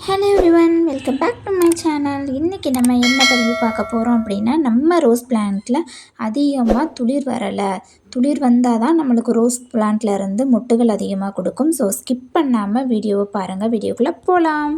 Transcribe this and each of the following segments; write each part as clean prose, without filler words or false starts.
Hello everyone, welcome back to my channel. இன்றைக்கி நம்ம என்ன பதிவு பார்க்க போகிறோம் அப்படின்னா, நம்ம ரோஸ் பிளான்ட்டில் அதிகமாக துளிர் வரலை. துளிர் வந்தால் தான் நம்மளுக்கு ரோஸ் பிளான்ட்டில் இருந்து மொட்டுகள் அதிகமாக கொடுக்கும். ஸோ ஸ்கிப் பண்ணாமல் வீடியோவை பாருங்கள். வீடியோக்குள்ளே போகலாம்.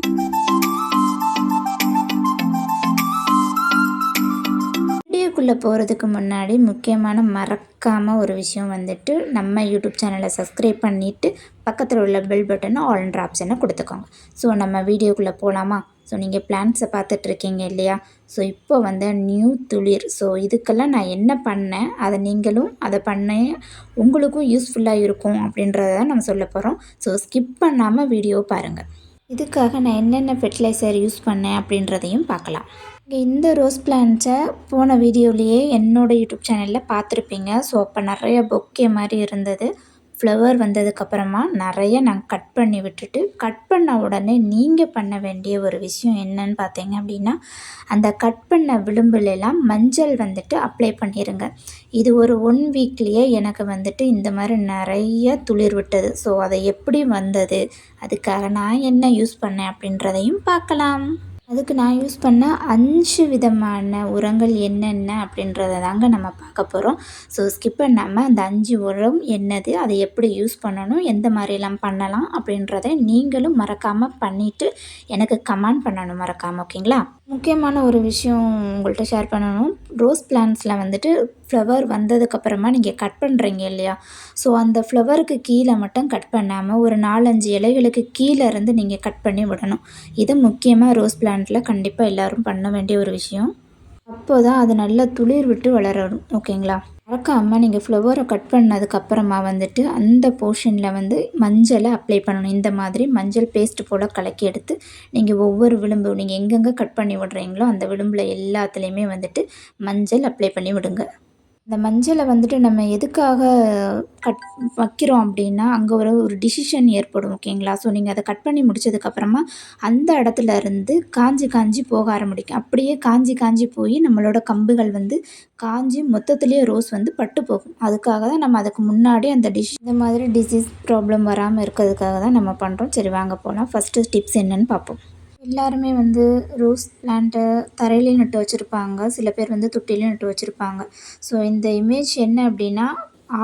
வீடியோக்குள்ளே போகிறதுக்கு முன்னாடி முக்கியமான மறக்காமல் ஒரு விஷயம் வந்துட்டு, நம்ம யூடியூப் சேனலை சப்ஸ்கிரைப் பண்ணிவிட்டு பக்கத்தில் உள்ள பெல் பட்டனை ஆல்ன்ற ஆப்ஷனை கொடுத்துக்கோங்க. ஸோ நம்ம வீடியோக்குள்ளே போகலாமா? ஸோ நீங்கள் பிளான்ட்ஸை பார்த்துட்ருக்கீங்க இல்லையா? ஸோ இப்போ வந்து நியூ துளிர். ஸோ இதுக்கெல்லாம் நான் என்ன பண்ணேன், அதை நீங்களும் அதை பண்ண உங்களுக்கும் யூஸ்ஃபுல்லாக இருக்கும் அப்படின்றத நம்ம சொல்ல போகிறோம். ஸோ ஸ்கிப் பண்ணாமல் வீடியோ பாருங்கள். இதுக்காக நான் என்னென்ன ஃபெர்டிலைசர் யூஸ் பண்ணேன் அப்படின்றதையும் பார்க்கலாம். இந்த ரோஸ் பிளான்ட்ஸை போன வீடியோலேயே என்னோடய யூடியூப் சேனலில் பார்த்துருப்பீங்க. ஸோ அப்போ நிறைய பொக்கே மாதிரி இருந்தது. ஃப்ளவர் வந்ததுக்கப்புறமா நிறைய நான் கட் பண்ணி விட்டுட்டு, கட் பண்ண உடனே நீங்கள் பண்ண வேண்டிய ஒரு விஷயம் என்னன்னு பார்த்தீங்க அப்படின்னா, அந்த கட் பண்ண விளிம்புலெல்லாம் மஞ்சள் வந்துட்டு அப்ளை பண்ணிடுங்க. இது ஒரு 1 வீக்லேயே எனக்கு வந்துட்டு இந்த மாதிரி நிறைய துளிர் விட்டது. ஸோ அதை எப்படி வந்தது, அதுக்காக நான் என்ன யூஸ் பண்ணேன் அப்படின்றதையும் பார்க்கலாம். அதுக்கு நான் யூஸ் பண்ண 5 விதமான உரங்கள் என்னென்ன அப்படின்றத தாங்க நம்ம பார்க்க போகிறோம். ஸோ ஸ்கிப் பண்ணாமல் அந்த 5 உரம் என்னது, அதை எப்படி யூஸ் பண்ணணும், எந்த மாதிரிலாம் பண்ணலாம் அப்படின்றத நீங்களும் மறக்காமல் பண்ணிவிட்டு எனக்கு கமெண்ட் பண்ணணும் மறக்காமல். ஓகேங்களா? முக்கியமான ஒரு விஷயம் உங்கள்கிட்ட ஷேர் பண்ணணும். ரோஸ் பிளான்ட்ஸில் வந்துட்டு ஃப்ளவர் வந்ததுக்கப்புறமா நீங்கள் கட் பண்ணுறீங்க இல்லையா? ஸோ அந்த ஃப்ளவருக்கு கீழே மட்டும் கட் பண்ணாமல் ஒரு 4-5 இலைகளுக்கு கீழே இருந்து நீங்கள் கட் பண்ணி விடணும். இது முக்கியமாக ரோஸ் பிளான்ட்டில் கண்டிப்பாக எல்லோரும் பண்ண வேண்டிய ஒரு விஷயம். அப்போ தான் அது நல்லா துளிர் விட்டு வளரணும். ஓகேங்களா? மறக்காமல் நீங்கள் ஃப்ளவரை கட் பண்ணதுக்கப்புறமா வந்துட்டு அந்த போர்ஷனில் வந்து மஞ்சளை அப்ளை பண்ணணும். இந்த மாதிரி மஞ்சள் பேஸ்ட்டு போல் கலக்கி எடுத்து நீங்கள் ஒவ்வொரு விளிம்பு நீங்கள் எங்கெங்கே கட் பண்ணி விடுறீங்களோ அந்த விளிம்பில் எல்லாத்துலேயுமே வந்துட்டு மஞ்சள் அப்ளை பண்ணி விடுங்க. இந்த மஞ்சளை வந்துட்டு நம்ம எதுக்காக வைக்கிறோம் அப்படின்னா, அங்கே ஒரு டிசிஷன் ஏற்படும். ஓகேங்களா? ஸோ நீங்கள் அதை கட் பண்ணி முடித்ததுக்கப்புறமா அந்த இடத்துல இருந்து காஞ்சி போக ஆரம்பிக்கும். அப்படியே காஞ்சி போய் நம்மளோட கம்புகள் வந்து காஞ்சி மொத்தத்துலேயே ரோஸ் வந்து பட்டு போகும். அதுக்காக தான் நம்ம அதுக்கு முன்னாடி இந்த மாதிரி டிசீஸ் ப்ராப்ளம் வராமல் இருக்கிறதுக்காக தான் நம்ம பண்ணுறோம். சரி வாங்க போகலாம். ஃபஸ்ட்டு டிப்ஸ் என்னன்னு பார்ப்போம். எல்லாருமே வந்து ரோஸ் பிளான்ட்டை தரையிலையும் நட்டு வச்சுருப்பாங்க. சில பேர் வந்து தொட்டிலையும் நட்டு வச்சுருப்பாங்க. ஸோ இந்த இமேஜ் என்ன அப்படின்னா,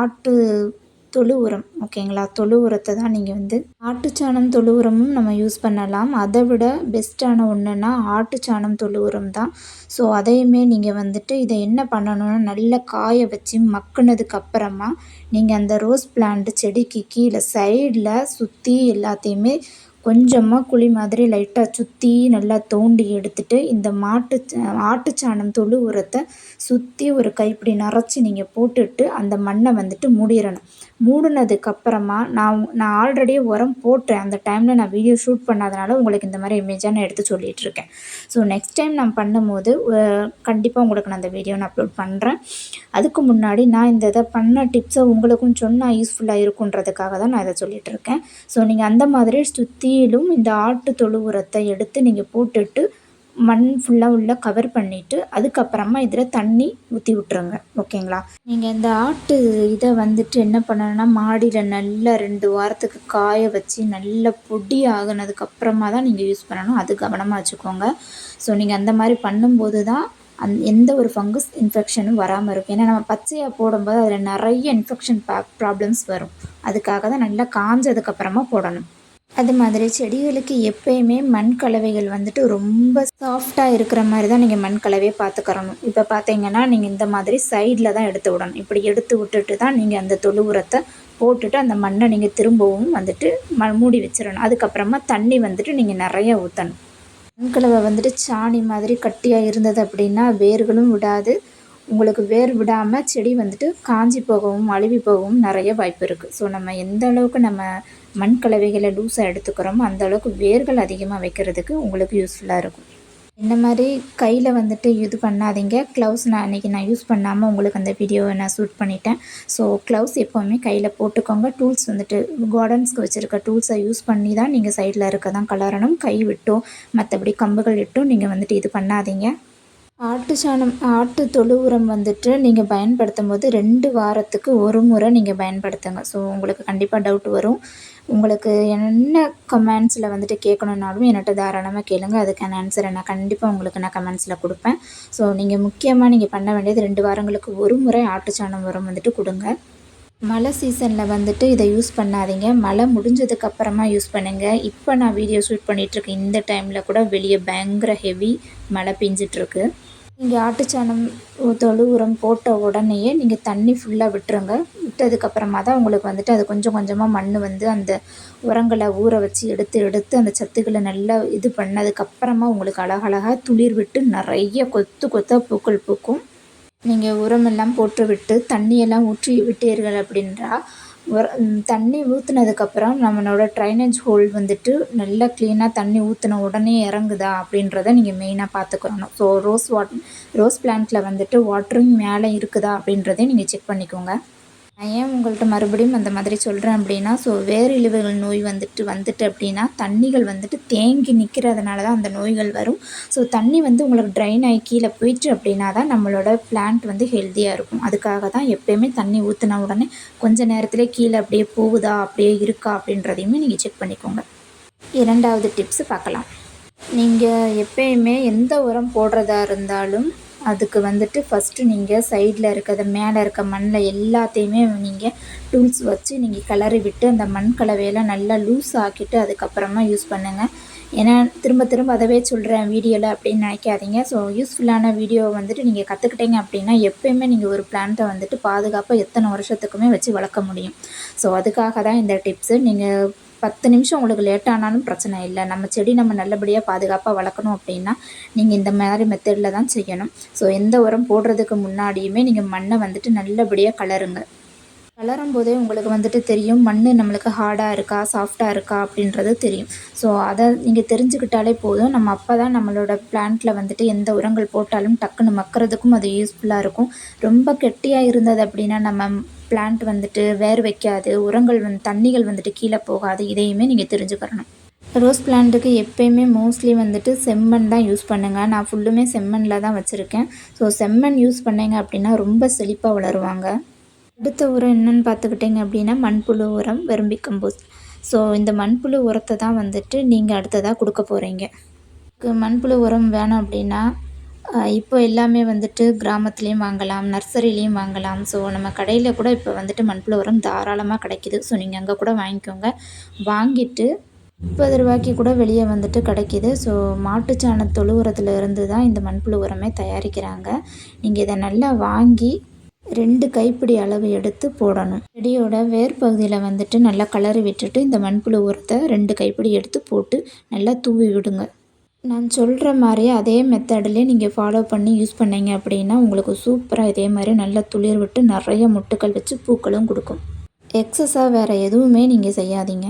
ஆட்டு தொழு உரம். ஓகேங்களா? தொழு உரத்தை தான் நீங்கள் வந்து ஆட்டுச்சாணம் தொழு உரமும் நம்ம யூஸ் பண்ணலாம். அதை விட பெஸ்ட்டான ஒன்றுனா ஆட்டுச்சாணம் தொழு உரம் தான். ஸோ அதையுமே நீங்கள் வந்துட்டு இதை என்ன பண்ணணும்னா, நல்லா காய வச்சு மக்குனதுக்கப்புறமா நீங்கள் அந்த ரோஸ் பிளான்ட் செடிக்கு கீழே சைடில் சுற்றி எல்லாத்தையுமே கொஞ்சமாக குழி மாதிரி லைட்டாக சுற்றி நல்லா தோண்டி எடுத்துட்டு, இந்த ஆட்டுச்சாணம் தொழு உரத்தை சுற்றி ஒரு கைப்பிடி நிறச்சி நீங்கள் போட்டுட்டு அந்த மண்ணை வந்துட்டு மூடிடணும். மூடினதுக்கப்புறமா நான் ஆல்ரெடியே உரம் போட்டேன். அந்த டைமில் நான் வீடியோ ஷூட் பண்ணாதனால உங்களுக்கு இந்த மாதிரி இமேஜாக நான் எடுத்து சொல்லிகிட்ருக்கேன். ஸோ நெக்ஸ்ட் டைம் நான் பண்ணும்போது கண்டிப்பாக உங்களுக்கு நான் அந்த வீடியோ நான் அப்லோட் பண்ணுறேன். அதுக்கு முன்னாடி நான் இந்த இதை பண்ண டிப்ஸை உங்களுக்கும் சொன்னால் யூஸ்ஃபுல்லாக இருக்குன்றதுக்காக தான் நான் இதை சொல்லிகிட்ருக்கேன். ஸோ நீங்கள் அந்த மாதிரி சுற்றிலும் இந்த ஆட்டு தொழு உரத்தை எடுத்து நீங்கள் போட்டுட்டு மண் ஃபுல்லாக உள்ள கவர் பண்ணிவிட்டு அதுக்கப்புறமா இதில் தண்ணி ஊற்றி விட்ருங்க. ஓகேங்களா? நீங்கள் இந்த ஆட்டு இதை வந்துட்டு என்ன பண்ணணும்னா, மாடியில் நல்லா 2 வாரத்துக்கு காய வச்சு நல்லா பொடி ஆகினதுக்கப்புறமா தான் நீங்கள் யூஸ் பண்ணணும். அது கவனமாக வச்சுக்கோங்க. ஸோ நீங்கள் அந்த மாதிரி பண்ணும்போது தான் எந்த ஒரு ஃபங்கஸ் இன்ஃபெக்ஷனும் வராமல் இருக்கும். ஏன்னா நம்ம பச்சையாக போடும்போது அதில் நிறைய இன்ஃபெக்ஷன் ப்ராப்ளம்ஸ் வரும். அதுக்காக தான் நல்லா காஞ்சதுக்கப்புறமா போடணும். அது மாதிரி செடிகளுக்கு எப்போயுமே மண் கலவைகள் வந்துட்டு ரொம்ப சாஃப்டாக இருக்கிற மாதிரி தான் நீங்கள் மண் கலவையை பார்த்துக்கிறணும். இப்போ பார்த்தீங்கன்னா நீங்கள் இந்த மாதிரி சைடில் தான் எடுத்து விடணும். இப்படி எடுத்து விட்டுட்டு தான் நீங்கள் அந்த தொழு உரத்தை போட்டுட்டு அந்த மண்ணை நீங்கள் திரும்பவும் வந்துட்டு மூடி வச்சிடணும். அதுக்கப்புறமா தண்ணி வந்துட்டு நீங்கள் நிறைய ஊற்றணும். மண்கலவை வந்துட்டு சாணி மாதிரி கட்டியாக இருந்தது அப்படின்னா வேர்களும் விடாது. உங்களுக்கு வேர் விடாமல் செடி வந்துட்டு காஞ்சி போகவும் அழுவி போகவும் நிறைய வாய்ப்பு இருக்குது. ஸோ நம்ம எந்த அளவுக்கு நம்ம மண் கலவைகளை லூஸாக எடுத்துக்கிறோமோ அந்த அளவுக்கு வேர்கள் அதிகமாக வைக்கிறதுக்கு உங்களுக்கு யூஸ்ஃபுல்லாக இருக்கும். இந்த மாதிரி கையில் வந்துட்டு இது பண்ணாதீங்க. க்ளவுஸ் நான் அன்றைக்கி யூஸ் பண்ணாமல் உங்களுக்கு அந்த வீடியோவை நான் ஷூட் பண்ணிட்டேன். ஸோ க்ளவுஸ் எப்போவுமே கையில் போட்டுக்கோங்க. டூல்ஸ் வந்துட்டு கார்டன்ஸ்க்கு வச்சுருக்க டூல்ஸை யூஸ் பண்ணி தான் நீங்கள் சைடில் இருக்க தான் கலரணும். கை விட்டோ மற்றபடி கம்புகள் விட்டும் நீங்கள் வந்துட்டு இது பண்ணாதீங்க. ஆட்டு தொழு உரம் வந்துட்டு நீங்கள் பயன்படுத்தும் போது 2 வாரத்துக்கு ஒரு முறை நீங்கள் பயன்படுத்துங்க. ஸோ உங்களுக்கு கண்டிப்பாக டவுட் வரும். உங்களுக்கு என்ன கமெண்ட்ஸில் வந்துட்டு கேட்கணுன்னாலும் என்கிட்ட தாராளமாக கேளுங்க. அதுக்கான ஆன்சரை நான் கண்டிப்பாக உங்களுக்கு நான் கமெண்ட்ஸில் கொடுப்பேன். ஸோ நீங்கள் முக்கியமாக நீங்கள் பண்ண வேண்டியது 2 வாரங்களுக்கு ஒரு முறை ஆட்டுச்சாணம் உரம் வந்துட்டு கொடுங்க. மழை சீசனில் வந்துட்டு இதை யூஸ் பண்ணாதீங்க. மழை முடிஞ்சதுக்கப்புறமா யூஸ் பண்ணுங்கள். இப்போ நான் வீடியோ ஷூட் பண்ணிகிட்ருக்கேன் இந்த டைமில் கூட வெளியே பயங்கர ஹெவி மழை பெஞ்சிட்ருக்கு. நீங்கள் ஆட்டுச்சாணம் தொழு உரம் போட்ட உடனேயே நீங்கள் தண்ணி ஃபுல்லாக விட்டுருங்க. விட்டதுக்கப்புறமா தான் உங்களுக்கு வந்துட்டு அது கொஞ்சம் கொஞ்சமாக மண் வந்து அந்த உரங்களை ஊற வச்சு எடுத்து எடுத்து அந்த சத்துக்களை நல்லா இது பண்ணதுக்கப்புறமா உங்களுக்கு அழகழகாக துளிர் விட்டு நிறைய கொத்து கொத்தாக பூக்கள் பூக்கும். நீங்கள் உரமெல்லாம் போட்டு விட்டு தண்ணியெல்லாம் ஊற்றி விட்டீர்கள் அப்படின்றா தண்ணி ஊற்றுனதுக்கப்புறம் நம்மளோட ட்ரைனேஜ் ஹோல் வந்துட்டு நல்லா க்ளீனாக தண்ணி ஊற்றின உடனே இறங்குதா அப்படின்றத நீங்கள் மெயினாக பார்த்துக்கணும். ஸோ ரோஸ் பிளான்ட்டில் வந்துட்டு வாட்டரிங் மேலே இருக்குதா அப்படின்றதையும் நீங்கள் செக் பண்ணிக்கோங்க. நான் ஏன் உங்கள்கிட்ட மறுபடியும் அந்த மாதிரி சொல்கிறேன் அப்படின்னா, ஸோ வேர் இழுவைகள் நோய் வந்துட்டு அப்படின்னா தண்ணிகள் வந்துட்டு தேங்கி நிற்கிறதுனால தான் அந்த நோய்கள் வரும். ஸோ தண்ணி வந்து உங்களுக்கு ட்ரைன் ஆகி கீழே போயிட்டு அப்படின்னா தான் நம்மளோட பிளான்ட் வந்து ஹெல்த்தியாக இருக்கும். அதுக்காக தான் எப்போயுமே தண்ணி ஊற்றின உடனே கொஞ்சம் நேரத்திலே கீழே அப்படியே போகுதா அப்படியே இருக்கா அப்படின்றதையுமே நீங்கள் செக் பண்ணிக்கோங்க. 2வது டிப்ஸு பார்க்கலாம். நீங்கள் எப்போயுமே எந்த உரம் போடுறதா இருந்தாலும் அதுக்கு வந்துட்டு ஃபஸ்ட்டு நீங்கள் சைடில் இருக்கிறத மேலே இருக்க மண்ணில் எல்லாத்தையுமே நீங்கள் டூல்ஸ் வச்சு நீங்கள் கிளறி விட்டு அந்த மண் கலவையெல்லாம் நல்லா லூஸ் ஆக்கிட்டு அதுக்கப்புறமா யூஸ் பண்ணுங்கள். ஏன்னா திரும்ப திரும்ப அதவே சொல்கிறேன் வீடியோவில் அப்படின்னு நினைக்காதீங்க. ஸோ யூஸ்ஃபுல்லான வீடியோவை வந்துட்டு நீங்கள் கற்றுக்கிட்டீங்க அப்படின்னா எப்போயுமே நீங்கள் ஒரு பிளான்ட்டை வந்துட்டு பாதுகாப்பாக எத்தனை வருஷத்துக்குமே வச்சு வளர்க்க முடியும். ஸோ அதுக்காக தான் இந்த டிப்ஸு. நீங்கள் 10 நிமிஷம் உங்களுக்கு லேட் ஆனாலும் பிரச்சனை இல்லை. நம்ம செடி நம்ம நல்லபடியாக பாதுகாப்பாக வளர்க்கணும் அப்படின்னா நீங்கள் இந்த மாதிரி மெத்தடில் தான் செய்யணும். ஸோ எந்த உரம் போடுறதுக்கு முன்னாடியுமே நீங்கள் மண்ணை வந்துட்டு நல்லபடியாக கலருங்க. கலரும் போதே உங்களுக்கு வந்துட்டு தெரியும் மண் நம்மளுக்கு ஹார்டாக இருக்கா சாஃப்டாக இருக்கா அப்படின்றது தெரியும். ஸோ அதை நீங்கள் தெரிஞ்சுக்கிட்டாலே போதும். நம்ம அப்போ தான் நம்மளோட பிளான்ட்டில் வந்துட்டு எந்த உரங்கள் போட்டாலும் டக்குன்னு மக்கிறதுக்கும் அது யூஸ்ஃபுல்லாக இருக்கும். ரொம்ப கெட்டியாக இருந்தது அப்படின்னா நம்ம பிளான்ட் வந்துட்டு வேர் வைக்காது, உரங்கள் தண்ணிகள் வந்துட்டு கீழே போகாது. இதையுமே நீங்கள் தெரிஞ்சுக்கிறணும். ரோஸ் பிளான்ட்டுக்கு எப்போயுமே மோஸ்ட்லி வந்துட்டு செம்மண் தான் யூஸ் பண்ணுங்கள். நான் ஃபுல்லுமே செம்மண்ணில் தான் வச்சுருக்கேன். ஸோ செம்மண் யூஸ் பண்ணிங்க அப்படின்னா ரொம்ப செழிப்பாக வளருவாங்க. அடுத்த உரம் என்னென்னு பார்த்துக்கிட்டிங்க அப்படின்னா மண்புழு உரம், வெர்மி கம்போஸ்ட். ஸோ இந்த மண்புழு உரத்தை தான் வந்துட்டு நீங்கள் அடுத்ததாக கொடுக்க போகிறீங்க. மண்புழு உரம் வேணும் அப்படின்னா இப்போ எல்லாமே வந்துட்டு கிராமத்துலேயும் வாங்கலாம், நர்சரிலேயும் வாங்கலாம். ஸோ நம்ம கடையில் கூட இப்போ வந்துட்டு மண்புழு உரம் தாராளமாக கிடைக்கிது. ஸோ நீங்கள் அங்கே கூட வாங்கிக்கோங்க. வாங்கிட்டு 30 ரூபாய்க்கு கூட வெளியே வந்துட்டு கிடைக்கிது. ஸோ மாட்டுச்சாண தொழு உரத்தில் இருந்து தான் இந்த மண்புழு உரமே தயாரிக்கிறாங்க. நீங்கள் இதை நல்லா வாங்கி 2 கைப்பிடி அளவு எடுத்து போடணும். செடியோட வேர் பகுதியில் வந்துட்டு நல்லா கலரி விட்டுட்டு இந்த மண்புழு உரத்தை 2 கைப்பிடி எடுத்து போட்டு நல்லா தூவி விடுங்க. நான் சொல்கிற மாதிரியே அதே மெத்தடிலே நீங்கள் ஃபாலோ பண்ணி யூஸ் பண்ணீங்க அப்படின்னா உங்களுக்கு சூப்பராக இதே மாதிரி நல்லா துளிர் விட்டு நிறைய மொட்டுக்கள் வச்சு பூக்களும் கொடுக்கும். எக்ஸஸாக வேறு எதுவுமே நீங்கள் செய்யாதீங்க.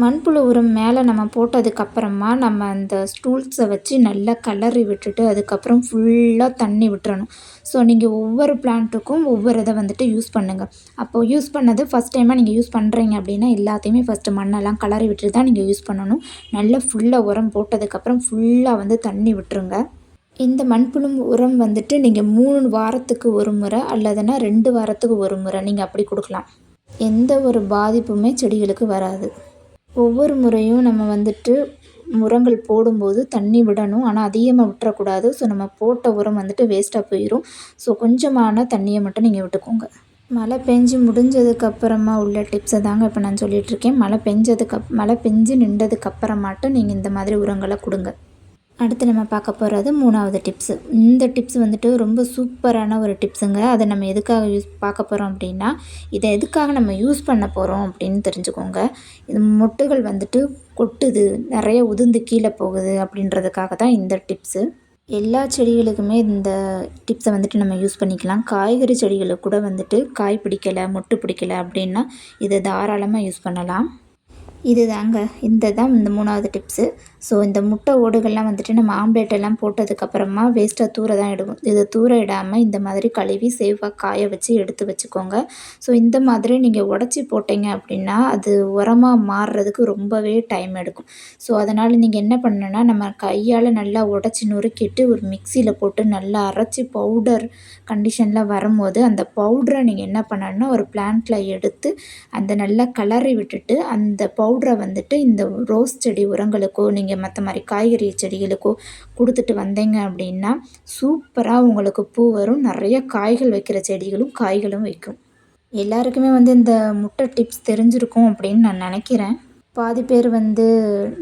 மண்புழு உரம் மேலே நம்ம போட்டதுக்கப்புறமா நம்ம அந்த ஸ்டூல்ஸை வச்சு நல்லா கலரி விட்டுட்டு அதுக்கப்புறம் ஃபுல்லாக தண்ணி விட்டுறணும். ஸோ நீங்கள் ஒவ்வொரு பிளான்ட்டுக்கும் ஒவ்வொரு இதை வந்துட்டு யூஸ் பண்ணுங்கள். அப்போது யூஸ் பண்ணது ஃபஸ்ட் டைமாக நீங்கள் யூஸ் பண்ணுறீங்க அப்படின்னா எல்லாத்தையுமே ஃபஸ்ட்டு மண்ணெல்லாம் கலரி விட்டுட்டு தான் நீங்கள் யூஸ் பண்ணணும். நல்லா ஃபுல்லாக உரம் போட்டதுக்கப்புறம் ஃபுல்லாக வந்து தண்ணி விட்டுருங்க. இந்த மண்புழு உரம் வந்துட்டு நீங்கள் 3 வாரத்துக்கு ஒரு முறை அல்லதுன்னா 2 வாரத்துக்கு ஒரு முறை நீங்கள் அப்படி கொடுக்கலாம். எந்த ஒரு பாதிப்புமே செடிகளுக்கு வராது. ஒவ்வொரு முறையும் நம்ம வந்துட்டு உரங்கள் போடும்போது தண்ணி விடணும். ஆனால் அதிகமாக விட்டுறக்கூடாது. ஸோ நம்ம போட்ட உரம் வந்துட்டு வேஸ்ட்டாக போயிடும். ஸோ கொஞ்சமான தண்ணியை மட்டும் நீங்கள் விட்டுக்கோங்க. மழை பெஞ்சு முடிஞ்சதுக்கப்புறமா உள்ள டிப்ஸை தாங்க இப்போ நான் சொல்லிகிட்ருக்கேன். மழை பெஞ்சு நின்றதுக்கப்புறமாட்டும் நீங்கள் இந்த மாதிரி உரங்களை கொடுங்க. அடுத்து நம்ம பார்க்க போகிறது 3வது டிப்ஸு. இந்த டிப்ஸ் வந்துட்டு ரொம்ப சூப்பரான ஒரு டிப்ஸுங்க. அதை நம்ம எதுக்காக பார்க்க போகிறோம் அப்படின்னா இதை எதுக்காக நம்ம யூஸ் பண்ண போகிறோம் அப்படின்னு தெரிஞ்சுக்கோங்க. இது மொட்டுகள் வந்துட்டு கொட்டுது, நிறைய உதிர்ந்து கீழே போகுது அப்படின்றதுக்காக தான் இந்த டிப்ஸு. எல்லா செடிகளுக்குமே இந்த டிப்ஸை வந்துட்டு நம்ம யூஸ் பண்ணிக்கலாம். காய்கறி செடிகளுக்கு கூட வந்துட்டு காய் பிடிக்கலை, மொட்டு பிடிக்கலை அப்படின்னா இதை தாராளமாக யூஸ் பண்ணலாம். இது தாங்க இந்த 3வது டிப்ஸு. ஸோ இந்த முட்டை ஓடுகள்லாம் வந்துட்டு நம்ம ஆம்லேட் எல்லாம் போட்டதுக்கப்புறமா வேஸ்ட்டாக தூர தான் இடுவோம். இதை தூர இடாமல் இந்த மாதிரி கழுவி சேஃபாக காய வச்சு எடுத்து வச்சுக்கோங்க. ஸோ இந்த மாதிரி நீங்கள் உடச்சி போட்டீங்க அப்படின்னா அது உரமாக மாறுறதுக்கு ரொம்பவே டைம் எடுக்கும். ஸோ அதனால் நீங்கள் என்ன பண்ணணுன்னா, நம்ம கையால் நல்லா உடச்சி நொறுக்கிட்டு ஒரு மிக்சியில் போட்டு நல்லா அரைச்சி பவுடர் கண்டிஷனில் வரும்போது அந்த பவுடரை நீங்கள் என்ன பண்ணணுன்னா ஒரு பிளான்ட்டில் எடுத்து அந்த நல்லா கிளறி விட்டுட்டு அந்த பவுடரை வந்துட்டு இந்த ரோஸ் செடி உரங்களுக்கோ நீங்கள் மற்ற மாதிரி காய்கறி செடிகளுக்கோ கொடுத்துட்டு வந்தீங்க அப்படின்னா சூப்பராக உங்களுக்கு பூ வரும். நிறைய காய்கள் வைக்கிற செடிகளும் காய்களும் வைக்கும். எல்லாருக்குமே வந்து இந்த முட்டை டிப்ஸ் தெரிஞ்சிருக்கும் அப்படின்னு நான் நினைக்கிறேன். பாதி பேர் வந்து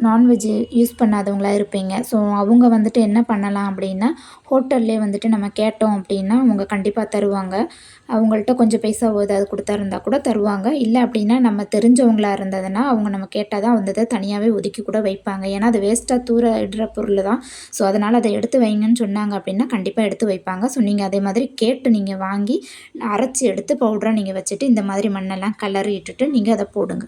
நான்வெஜ் யூஸ் பண்ணாதவங்களா இருப்பீங்க. ஸோ அவங்க வந்துட்டு என்ன பண்ணலாம் அப்படின்னா, ஹோட்டல்லே வந்துட்டு நம்ம கேட்டோம் அப்படின்னா அவங்க கண்டிப்பாக தருவாங்க. அவங்கள்ட்ட கொஞ்சம் பைசா ஏதாவது கொடுத்தா இருந்தால் கூட தருவாங்க. இல்லை அப்படின்னா நம்ம தெரிஞ்சவங்களா இருந்ததுன்னா அவங்க நம்ம கேட்டால் தான் வந்து தனியாகவே ஒதுக்கி கூட வைப்பாங்க. ஏன்னா அது வேஸ்ட்டாக தூர இடுற பொருள் தான். ஸோ அதனால் அதை எடுத்து வைங்கன்னு சொன்னாங்க அப்படின்னா கண்டிப்பாக எடுத்து வைப்பாங்க. ஸோ நீங்கள் அதே மாதிரி கேட்டு நீங்கள் வாங்கி அரைச்சி எடுத்து பவுடராக நீங்கள் வச்சுட்டு இந்த மாதிரி மண்ணெல்லாம் கிளறி இட்டுட்டு நீங்கள் அதை போடுங்க.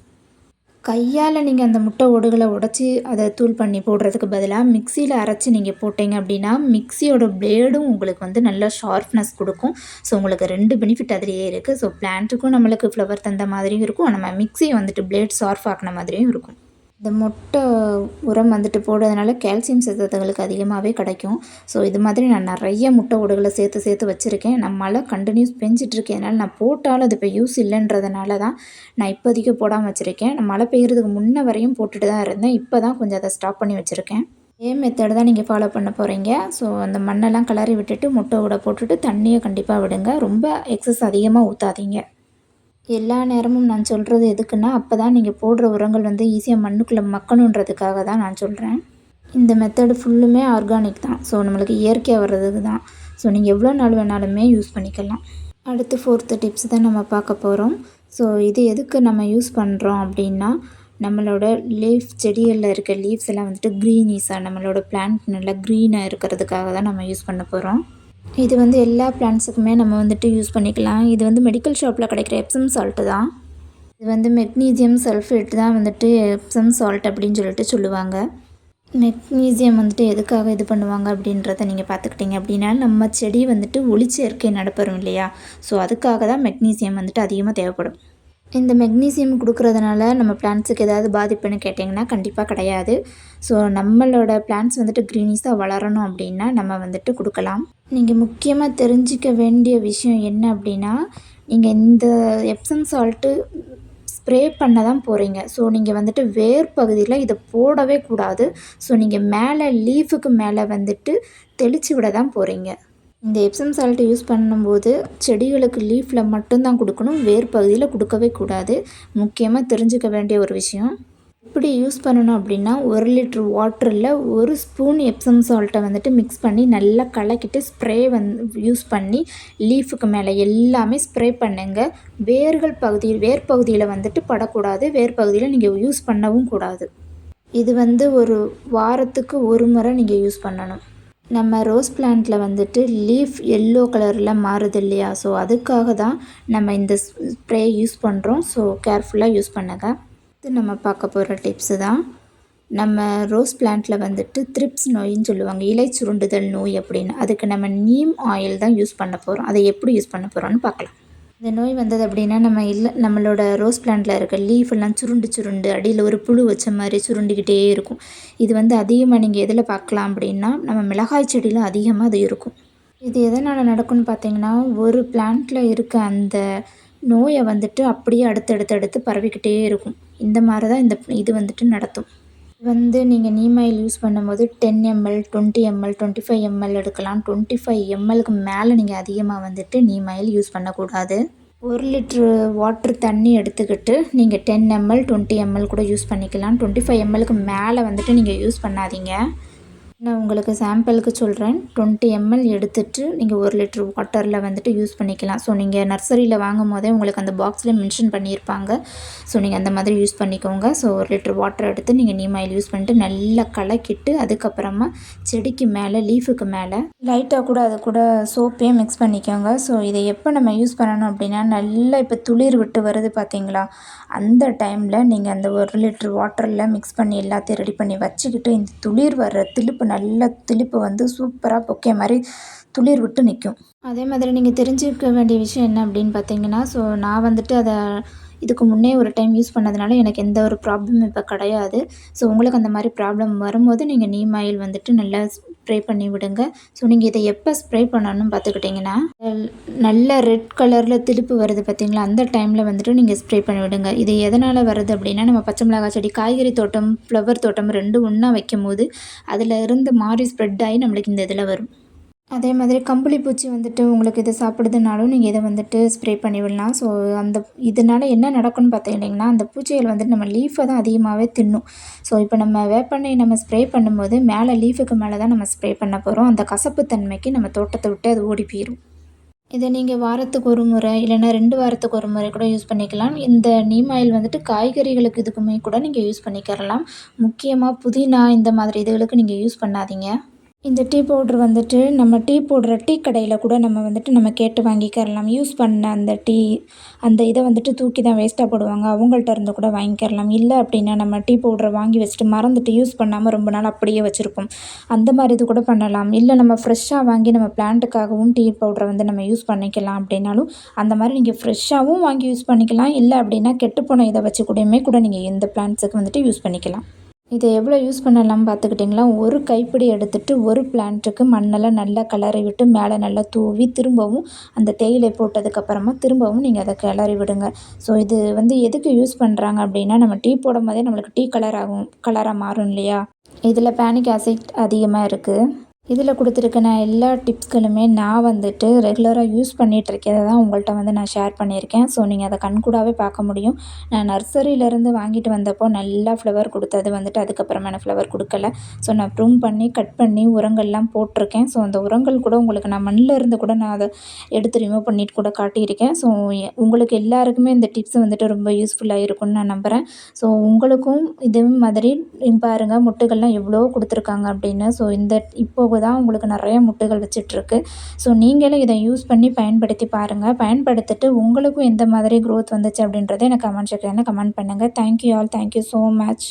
கையால் நீங்கள் அந்த முட்டை ஓடுகளை உடச்சி அதை தூள் பண்ணி போடுறதுக்கு பதிலாக மிக்சியில் அரைச்சி நீங்கள் போட்டீங்க அப்படின்னா மிக்சியோட பிளேடும் உங்களுக்கு வந்து நல்ல ஷார்ப்னஸ் கொடுக்கும். ஸோ உங்களுக்கு 2 பெனிஃபிட் அதிலேயே இருக்குது. ஸோ பிளான்ட்டுக்கும் நம்மளுக்கு ஃப்ளவர் தந்த மாதிரியும் இருக்கும், நம்ம மிக்சியை வந்துட்டு பிளேட் ஷார்ப் ஆக்கின மாதிரியும் இருக்கும். இந்த முட்டை உரம் வந்துட்டு போடுறதுனால கால்சியம் சத்துக்களுக்கு அதிகமாகவே கிடைக்கும். ஸோ இது மாதிரி நான் நிறைய முட்டை ஓடுகளை சேர்த்து வச்சுருக்கேன். நான் மழை கண்டினியூஸ் பெஞ்சிட்ருக்கு, அதனால் நான் போட்டாலும் அது இப்போ யூஸ் இல்லைன்றதுனால தான் நான் இப்போதைக்கு போடாமல் வச்சுருக்கேன். நான் மழை பெய்கிறதுக்கு முன்ன வரையும் போட்டுட்டு தான் இருந்தேன். இப்போ தான் கொஞ்சம் அதை ஸ்டாப் பண்ணி வச்சுருக்கேன். இதே மெத்தட் தான் நீங்கள் ஃபாலோ பண்ண போகிறீங்க. ஸோ அந்த மண்ணெல்லாம் கிளறி விட்டுட்டு முட்டை ஓட போட்டுட்டு தண்ணியை கண்டிப்பாக விடுங்க. ரொம்ப எக்ஸஸ் அதிகமாக ஊற்றாதீங்க. எல்லா நேரமும் நான் சொல்கிறது எதுக்குன்னா, அப்போ தான் நீங்கள் போடுற உரங்கள் வந்து ஈஸியாக மண்ணுக்குள்ளே மக்கணுன்றதுக்காக தான் நான் சொல்கிறேன். இந்த மெத்தடு ஃபுல்லுமே ஆர்கானிக் தான். ஸோ நம்மளுக்கு இயற்கையாக வர்றதுக்கு தான். ஸோ நீங்கள் எவ்வளோ நாள் வேணாலுமே யூஸ் பண்ணிக்கலாம். அடுத்து 4th டிப்ஸ் தான் நம்ம பார்க்க போகிறோம். ஸோ இது எதுக்கு நம்ம யூஸ் பண்ணுறோம் அப்படின்னா, நம்மளோட லீஃப் செடிகளில் இருக்க லீவ்ஸ் எல்லாம் வந்துட்டு க்ரீனிஸாக நம்மளோட பிளான்ட் நல்லா க்ரீனாக இருக்கிறதுக்காக தான் நம்ம யூஸ் பண்ண போகிறோம். இது வந்து எல்லா பிளான்ட்ஸுக்குமே நம்ம வந்துட்டு யூஸ் பண்ணிக்கலாம். இது வந்து மெடிக்கல் ஷாப்பில் கிடைக்கிற எப்சம் சால்ட்டு தான். இது வந்து மெக்னீசியம் சல்ஃபேட் தான் வந்துட்டு எப்சம் சால்ட் அப்படின்னு சொல்லுவாங்க. மெக்னீசியம் வந்துட்டு எதுக்காக இது பண்ணுவாங்க அப்படின்றத நீங்கள் பார்த்துக்கிட்டிங்க அப்படின்னா, நம்ம செடி வந்துட்டு ஒளிச்சேர்க்கை நடப்பெறும் இல்லையா? ஸோ அதுக்காக தான் மெக்னீசியம் வந்துட்டு அதிகமாக தேவைப்படும். இந்த மெக்னீசியம் கொடுக்குறதுனால நம்ம பிளான்ட்ஸுக்கு ஏதாவது பாதிப்புன்னு கேட்டிங்கன்னா கண்டிப்பாக கிடையாது. ஸோ நம்மளோட பிளான்ட்ஸ் வந்துட்டு க்ரீனிஸாக வளரணும் அப்படின்னா நம்ம வந்துட்டு கொடுக்கலாம். நீங்கள் முக்கியமாக தெரிஞ்சிக்க வேண்டிய விஷயம் என்ன அப்படின்னா, நீங்கள் இந்த எப்சம் சால்ட்டு ஸ்ப்ரே பண்ண தான் போகிறீங்க. ஸோ நீங்கள் வந்துட்டு வேர் பகுதியில் இதை போடவே கூடாது. ஸோ நீங்கள் மேலே லீஃபுக்கு மேலே வந்துட்டு தெளித்து விட தான் போகிறீங்க. இந்த எப்சம் சால்ட் யூஸ் பண்ணும்போது செடிகளுக்கு லீஃபில் மட்டும்தான் கொடுக்கணும், வேர் பகுதியில் கொடுக்கவே கூடாது. முக்கியமாக தெரிஞ்சுக்க வேண்டிய ஒரு விஷயம். எப்படி யூஸ் பண்ணணும் அப்படின்னா, 1 லிட்டர் வாட்டரில் 1 ஸ்பூன் எப்சம் சால்ட்டை வந்துட்டு மிக்ஸ் பண்ணி நல்லா கலக்கிட்டு ஸ்ப்ரே யூஸ் பண்ணி லீஃபுக்கு மேலே எல்லாமே ஸ்ப்ரே பண்ணுங்கள். வேர் பகுதியில் வந்துட்டு படக்கூடாது, வேர் பகுதியில் நீங்கள் யூஸ் பண்ணவும் கூடாது. இது வந்து ஒரு வாரத்துக்கு ஒரு முறை நீங்கள் யூஸ் பண்ணணும். நம்ம ரோஸ் பிளான்ட்டில் வந்துட்டு லீஃப் எல்லோ கலரில் மாறுது இல்லையா? ஸோ அதுக்காக தான் நம்ம இந்த ஸ்ப்ரே யூஸ் பண்ணுறோம். ஸோ கேர்ஃபுல்லாக யூஸ் பண்ணுங்க. இது நம்ம பார்க்க போகிற டிப்ஸு தான். நம்ம ரோஸ் பிளான்ட்டில் வந்துட்டு த்ரிப்ஸ் நோயின்னு சொல்லுவாங்க, இலை சுருண்டுதல் நோய் அப்படின்னு. அதுக்கு நம்ம நீம் ஆயில் தான் யூஸ் பண்ண போகிறோம். அதை எப்படி யூஸ் பண்ண போகிறோன்னு பார்க்கலாம். இந்த நோய் வந்தது அப்படின்னா நம்மளோட ரோஸ் பிளான்ட்டில் இருக்க லீஃப் எல்லாம் சுருண்டு அடியில் ஒரு புழு வச்ச மாதிரி சுருண்டிக்கிட்டே இருக்கும். இது வந்து அதிகமாக நீங்கள் எதில் பார்க்கலாம் அப்படின்னா, நம்ம மிளகாய் செடியில் அதிகமாக அது இருக்கும். இது எதனால் நடக்கும்னு பார்த்தீங்கன்னா, ஒரு பிளான்ட்டில் இருக்க அந்த நோயை வந்துட்டு அப்படியே அடுத்தடுத்து பரவிக்கிட்டே இருக்கும். இந்த மாதிரி தான் இது வந்துட்டு நடத்தும். நீங்கள் நீம் ஆயில் யூஸ் பண்ணும்போது 10 ml 20 ml 25 ml எடுக்கலாம். 25 mlக்கு மேலே நீங்கள் அதிகமாக வந்துட்டு நீம் ஆயில் யூஸ் பண்ணக்கூடாது. 1 லிட்ரு வாட்ரு தண்ணி எடுத்துக்கிட்டு நீங்கள் 10 ml 20 ml கூட யூஸ் பண்ணிக்கலாம். 25 mlக்கு மேலே வந்துட்டு நீங்கள் யூஸ் பண்ணாதீங்க. நான் உங்களுக்கு சாம்பிளுக்கு சொல்கிறேன். 20 ml எடுத்துகிட்டு நீங்கள் 1 லிட்டர் வாட்டரில் வந்துட்டு யூஸ் பண்ணிக்கலாம். ஸோ நீங்கள் நர்சரியில் வாங்கும் போதே உங்களுக்கு அந்த பாக்ஸில் மென்ஷன் பண்ணியிருப்பாங்க. ஸோ நீங்கள் அந்த மாதிரி யூஸ் பண்ணிக்கோங்க. ஸோ 1 லிட்டர் வாட்டர் எடுத்து நீங்கள் நீம் ஆயில் யூஸ் பண்ணிட்டு நல்லா கலக்கிட்டு அதுக்கப்புறமா செடிக்கு மேலே லீஃபுக்கு மேலே லைட்டாக கூட அது கூட சோப்பே மிக்ஸ் பண்ணிக்கோங்க. ஸோ இதை எப்போ நம்ம யூஸ் பண்ணணும் அப்படின்னா, நல்லா இப்போ துளிர் விட்டு வருது பார்த்தீங்களா, அந்த டைமில் நீங்கள் அந்த 1 லிட்டர் வாட்டரில் மிக்ஸ் பண்ணி எல்லாத்தையும் ரெடி பண்ணி வச்சுக்கிட்டு, இந்த துளிர் வர்ற திலுப்பு நல்ல திலுப்பு வந்து சூப்பராக பொக்கே மாதிரி துளிர் விட்டு நிற்கும். அதே மாதிரி நீங்கள் தெரிஞ்சுக்க வேண்டிய விஷயம் என்ன அப்படின்னு பார்த்தீங்கன்னா, ஸோ நான் வந்துட்டு அதை இதுக்கு முன்னே ஒரு டைம் யூஸ் பண்ணதுனால எனக்கு எந்த ஒரு ப்ராப்ளமும் இப்போ கிடையாது. ஸோ உங்களுக்கு அந்த மாதிரி ப்ராப்ளம் வரும்போது நீங்கள் நீம் ஆயில் வந்துட்டு நல்லா ஸ்ப்ரே பண்ணி விடுங்க. ஸோ நீங்கள் இதை எப்போ ஸ்ப்ரே பண்ணணும்னு பார்த்துக்கிட்டிங்கன்னா, நல்ல ரெட் கலரில் திலுப்பு வருது பார்த்தீங்களா, அந்த டைமில் வந்துட்டு நீங்கள் ஸ்ப்ரே பண்ணி விடுங்க. இது எதனால் வருது அப்படின்னா, நம்ம பச்சை மிளகாய் செடி, காய்கறி தோட்டம், ஃப்ளவர் தோட்டம் 2 ஒன்றா வைக்கும்போது அதில் இருந்து மாறி ஸ்ப்ரெட் ஆகி நம்மளுக்கு இந்த இதில் வரும். அதே மாதிரி கம்பளி பூச்சி வந்துட்டு உங்களுக்கு இதை சாப்பிடுதுனாலும் நீங்கள் இதை வந்துட்டு ஸ்ப்ரே பண்ணி விடலாம். ஸோ அந்த இதனால் என்ன நடக்கும்னு பார்த்துக்கிட்டிங்கன்னா, அந்த பூச்சிகள் வந்துட்டு நம்ம லீஃபை தான் அதிகமாகவே தின்னும். ஸோ இப்போ நம்ம வேப்பெண்ணெய் நம்ம ஸ்ப்ரே பண்ணும்போது மேலே லீஃபுக்கு மேலே தான் நம்ம ஸ்ப்ரே பண்ண போகிறோம். அந்த கசப்பு தன்மைக்கு நம்ம தோட்டத்தை விட்டு அது ஓடி போயிடும். இதை நீங்கள் வாரத்துக்கு ஒரு முறை இல்லைன்னா 2 வாரத்துக்கு ஒரு முறை கூட யூஸ் பண்ணிக்கலாம். இந்த நீம் ஆயில் வந்துட்டு காய்கறிகளுக்கு இதுக்குமே கூட நீங்கள் யூஸ் பண்ணிக்கிறலாம். முக்கியமாக புதினா இந்த மாதிரி இதுகளுக்கு நீங்கள் யூஸ் பண்ணாதீங்க. இந்த டீ பவுட்ரு வந்துட்டு நம்ம டீ போடுற டீ கடையில் கூட நம்ம கேட்டு வாங்கிக்கிறலாம். யூஸ் பண்ண அந்த இதை வந்துட்டு தூக்கி தான் வேஸ்ட்டாக போடுவாங்க. அவங்கள்ட்ட இருந்து கூட வாங்கிக்கிறலாம். இல்லை அப்படின்னா நம்ம டீ பவுட்ரை வாங்கி வச்சுட்டு மறந்துட்டு யூஸ் பண்ணாமல் ரொம்ப நாள் அப்படியே வச்சுருப்போம். அந்த மாதிரி இது கூட பண்ணலாம். இல்லை நம்ம ஃப்ரெஷ்ஷாக வாங்கி நம்ம பிளான்ட்டுக்காகவும் டீ பவுட்ரை வந்து நம்ம யூஸ் பண்ணிக்கலாம் அப்படின்னாலும், அந்த மாதிரி நீங்கள் ஃப்ரெஷ்ஷாகவும் வாங்கி யூஸ் பண்ணிக்கலாம். இல்லை அப்படின்னா கெட்டுப்போன இதை வச்சு கூட நீங்கள் இந்த பிளான்ட்ஸுக்கு வந்துட்டு யூஸ் பண்ணிக்கலாம். இதை எவ்வளோ யூஸ் பண்ணலாம் பார்த்துக்கிட்டிங்களா, ஒரு கைப்பிடி எடுத்துகிட்டு ஒரு பிளான்ட்டுக்கு மண்ணெல்லாம் நல்லா கிளறி விட்டு மேலே நல்லா தூவி திரும்பவும் அந்த தேயிலை போட்டதுக்கப்புறமா திரும்பவும் நீங்கள் அதை கிளறி விடுங்க. ஸோ இது வந்து எதுக்கு யூஸ் பண்ணுறாங்க அப்படின்னா, நம்ம டீ போடும் போதே நம்மளுக்கு டீ கலராக மாறும் இல்லையா, இதில் பேனிக் ஆசிட் அதிகமாக இருக்குது. இதில் கொடுத்துருக்க நான் எல்லா டிப்ஸ்களுமே நான் வந்துட்டு ரெகுலராக யூஸ் பண்ணிகிட்ருக்கிறத தான் உங்கள்கிட்ட வந்து நான் ஷேர் பண்ணியிருக்கேன். ஸோ நீங்கள் அதை கண்கூடாவே பார்க்க முடியும். நான் நர்சரியிலேருந்து வாங்கிட்டு வந்தப்போ நல்லா ஃப்ளவர் கொடுத்தது வந்துட்டு அதுக்கப்புறமா நான் ஃப்ளவர் கொடுக்கல. ஸோ நான் ப்ரூன் பண்ணி கட் பண்ணி உரங்கள்லாம் போட்டிருக்கேன். ஸோ அந்த உரங்கள் கூட உங்களுக்கு நான் மண்ணில் இருந்து கூட நான் அதை எடுத்து ரிமூவ் பண்ணிட்டு கூட காட்டியிருக்கேன். ஸோ உங்களுக்கு எல்லாருக்குமே இந்த டிப்ஸ் வந்துட்டு ரொம்ப யூஸ்ஃபுல்லாக இருக்கும்னு நான் நம்புகிறேன். ஸோ உங்களுக்கும் இதே மாதிரி பாருங்கள் முட்டுகள்லாம் எவ்வளோ கொடுத்துருக்காங்க அப்படின்னு. ஸோ இப்போ தான் உங்களுக்கு நிறைய முட்டுகள் வச்சிட்ருக்கு. ஸோ நீங்களும் இதை யூஸ் பண்ணி பயன்படுத்தி பாருங்கள். பயன்படுத்திட்டு உங்களுக்கும் எந்த மாதிரி க்ரோத் வந்துச்சு அப்படின்றத எனக்கு கமெண்ட் செக்ஷனில் கமெண்ட் பண்ணுங்கள். Thank you all. Thank you so much.